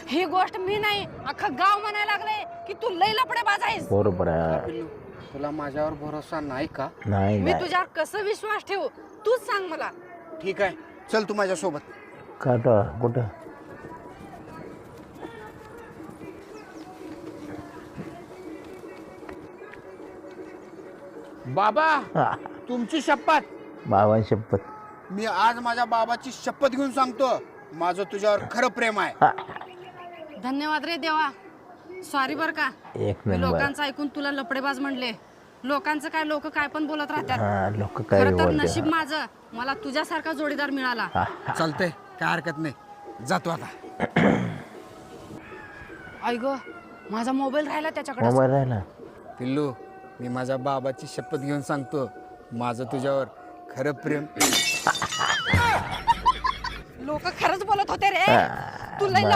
ही गोष्ट मी नाही अख्खं गाव म्हणायला लागले की तू लई लफडेबाज आहेस. बरोबर आहे. पिल्लू तुला माझ्यावर भरोसा नाही का? नाही मी नाही तुझ्यावर कसं विश्वास ठेवू तूच सांग मला. ठीक आहे, चल तू माझ्यासोबत. काटा कुठं? बाबा हा, तुमची शपथ. बाबांची शपथ. मी आज माझ्या बाबाची शपथ घेऊन सांगतो, माझं तुझ्यावर खरं प्रेम आहे. हा, धन्यवाद रे देवा. सॉरी बर का एक मी नंबर. लोकांचं ऐकून तुला लफडेबाज म्हणले. लोकांचं काय, लोक काय पण बोलत राहतात. हा, लोक काय खरं तर बोलते. नशीब माझं मला तुझ्यासारखा जोडीदार मिळाला. हा, चालतंय, काय हरकत नाही, जातो आता. आई ग माझा मोबाईल राहिला त्याच्याकडे. मोबाईल राहिला. पिल्लू मी माझ्या बाबाची शपथ घेऊन सांगतो, माझं तुझ्यावर खरं प्रेम. लोक खरंच बोलत होते रे. हा, तू लई बरं.